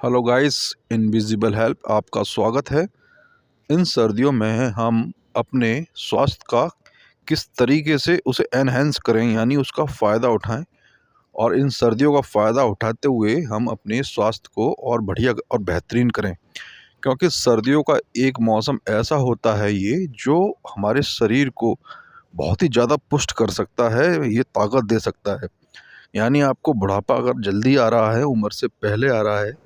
Hello guys, invisible help आपका स्वागत है। इन सर्दियों में हम अपने स्वास्थ्य का किस तरीके से उसे एनहेंस करें, यानी उसका फ़ायदा उठाएं और इन सर्दियों का फ़ायदा उठाते हुए हम अपने स्वास्थ्य को और बढ़िया और बेहतरीन करें। क्योंकि सर्दियों का एक मौसम ऐसा होता है ये जो हमारे शरीर को बहुत ही ज़्यादा पुष्ट कर सकता है, ये ताकत दे सकता है। यानी आपको बुढ़ापा अगर जल्दी आ रहा है, उम्र से पहले आ रहा है,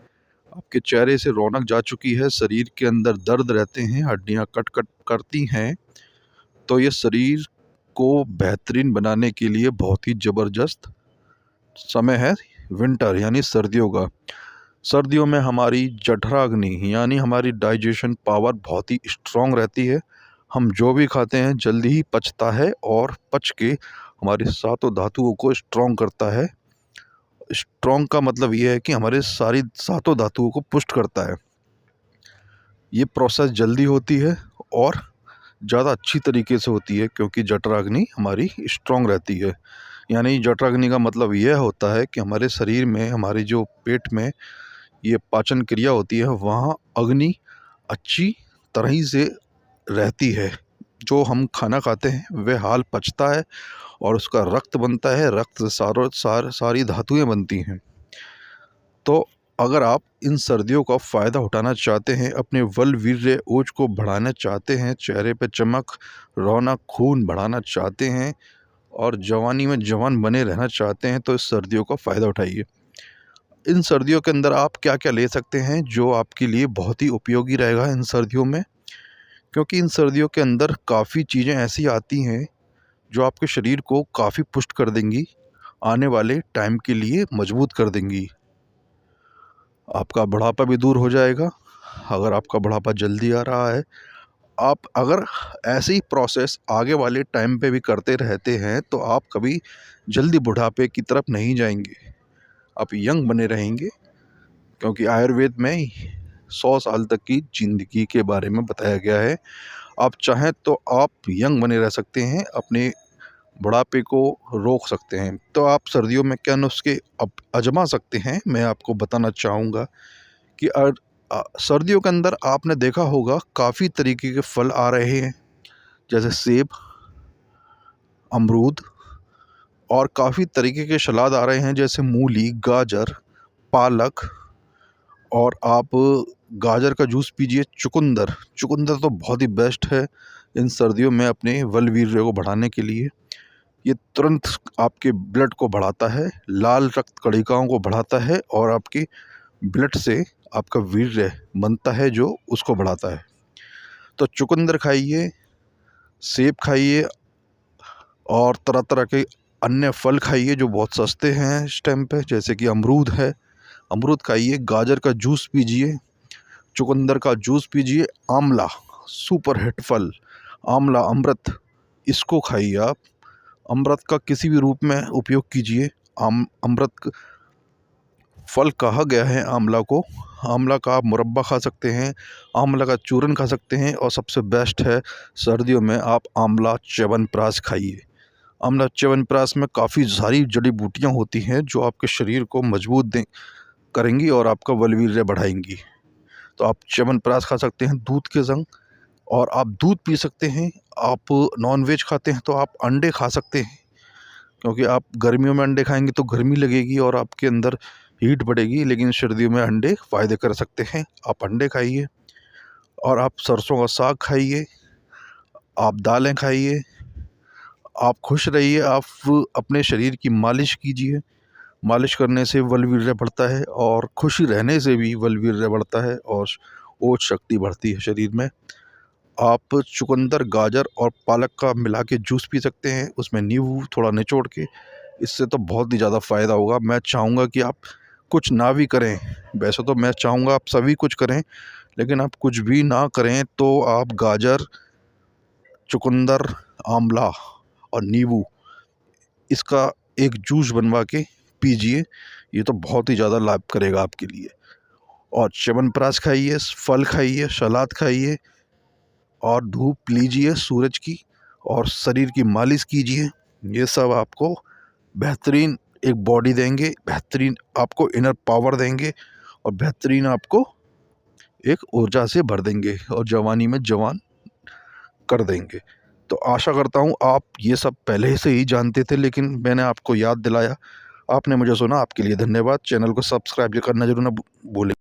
आपके चेहरे से रौनक जा चुकी है, शरीर के अंदर दर्द रहते हैं, हड्डियां कट कट करती हैं, तो ये शरीर को बेहतरीन बनाने के लिए बहुत ही ज़बरदस्त समय है विंटर यानी सर्दियों का। सर्दियों में हमारी जठराग्नि यानी हमारी डाइजेशन पावर बहुत ही स्ट्रांग रहती है। हम जो भी खाते हैं जल्दी ही पचता है और पच के हमारे सातों धातुओं को स्ट्रांग करता है। स्ट्रांग का मतलब ये है कि हमारे सारी सातों धातुओं को पुष्ट करता है। ये प्रोसेस जल्दी होती है और ज़्यादा अच्छी तरीके से होती है क्योंकि जठराग्नि हमारी स्ट्रांग रहती है। यानी जठराग्नि का मतलब यह होता है कि हमारे शरीर में, हमारे जो पेट में ये पाचन क्रिया होती है, वहाँ अग्नि अच्छी तरह ही से रहती है। जो हम खाना खाते हैं वह हाल पचता है और उसका रक्त बनता है, रक्त से सारी धातुएं बनती हैं। तो अगर आप इन सर्दियों का फ़ायदा उठाना चाहते हैं, अपने बल वीर्य ओज को बढ़ाना चाहते हैं, चेहरे पे चमक, रौनक, खून बढ़ाना चाहते हैं और जवानी में जवान बने रहना चाहते हैं, तो इस सर्दियों का फ़ायदा उठाइए। इन सर्दियों के अंदर आप क्या-क्या ले सकते हैं जो आपके लिए बहुत ही उपयोगी रहेगा इन सर्दियों में? क्योंकि इन सर्दियों के अंदर काफ़ी चीज़ें ऐसी आती हैं जो आपके शरीर को काफ़ी पुष्ट कर देंगी, आने वाले टाइम के लिए मजबूत कर देंगी। आपका बुढ़ापा भी दूर हो जाएगा। अगर आपका बुढ़ापा जल्दी आ रहा है, आप अगर ऐसे ही प्रोसेस आगे वाले टाइम पे भी करते रहते हैं, तो आप कभी जल्दी बुढ़ापे की तरफ नहीं जाएँगे। आप यंग बने रहेंगे क्योंकि आयुर्वेद में 100 साल तक की ज़िंदगी के बारे में बताया गया है। आप चाहें तो आप यंग बने रह सकते हैं, अपने बुढ़ापे को रोक सकते हैं। तो आप सर्दियों में क्या नुस्खे आज़मा सकते हैं, मैं आपको बताना चाहूँगा कि सर्दियों के अंदर आपने देखा होगा काफ़ी तरीके के फल आ रहे हैं, जैसे सेब, अमरूद और काफ़ी तरीके के सलाद आ रहे हैं, जैसे मूली, गाजर, पालक। और आप गाजर का जूस पीजिए। चुकंदर चुकंदर तो बहुत ही बेस्ट है इन सर्दियों में अपने बलवीर्य को बढ़ाने के लिए। ये तुरंत आपके ब्लड को बढ़ाता है, लाल रक्त कणिकाओं को बढ़ाता है और आपकी ब्लड से आपका वीर्य बनता है जो उसको बढ़ाता है। तो चुकंदर खाइए, सेब खाइए और तरह तरह के अन्य फल खाइए जो बहुत सस्ते हैं इस टाइम पे, जैसे कि अमरूद है, अमरूद खाइए, गाजर का जूस पीजिए, चुकंदर का जूस पीजिए। आंवला सुपर हिट फल, आंवला अमृत, इसको खाइए आप। अमृत का किसी भी रूप में उपयोग कीजिए। अमृत फल कहा गया है आंवला को। आंवला का आप मुरब्बा खा सकते हैं, आंवला का चूरन खा सकते हैं और सबसे बेस्ट है सर्दियों में आप आंवला च्यवनप्राश खाइए। आंवला च्यवनप्राश में काफ़ी सारी जड़ी बूटियाँ होती हैं जो आपके शरीर को मजबूत दें करेंगी और आपका बलवीर्य बढ़ाएंगी। तो आप च्यवनप्राश खा सकते हैं दूध के संग और आप दूध पी सकते हैं। आप नॉन-वेज खाते हैं तो आप अंडे खा सकते हैं, क्योंकि आप गर्मियों में अंडे खाएँगे तो गर्मी लगेगी और आपके अंदर हीट बढ़ेगी, लेकिन सर्दियों में अंडे फ़ायदे कर सकते हैं। आप अंडे खाइए और आप सरसों का साग खाइए, आप दालें खाइए, आप खुश रहिए। आप अपने शरीर की मालिश कीजिए। मालिश करने से बलवीर्य बढ़ता है और खुशी रहने से भी बलवीर्य बढ़ता है और ओज शक्ति बढ़ती है शरीर में। आप चुकंदर, गाजर और पालक का मिला के जूस पी सकते हैं, उसमें नींबू थोड़ा निचोड़ के। इससे तो बहुत ही ज़्यादा फ़ायदा होगा। मैं चाहूँगा कि आप कुछ ना भी करें, वैसे तो मैं चाहूँगा आप सभी कुछ करें, लेकिन आप कुछ भी ना करें तो आप गाजर, चुकंदर, आंवला और नींबू, इसका एक जूस बनवा के पीजिए। ये तो बहुत ही ज़्यादा लाभ करेगा आपके लिए। और च्यवनप्राश खाइए, फल खाइए, सलाद खाइए और धूप लीजिए सूरज की और शरीर की मालिश कीजिए। ये सब आपको बेहतरीन एक बॉडी देंगे, बेहतरीन आपको इनर पावर देंगे और बेहतरीन आपको एक ऊर्जा से भर देंगे और जवानी में जवान कर देंगे। तो आशा करता हूँ आप ये सब पहले से ही जानते थे, लेकिन मैंने आपको याद दिलाया, आपने मुझे सुना, आपके लिए धन्यवाद। चैनल को सब्सक्राइब करना जरूर ना भूलें।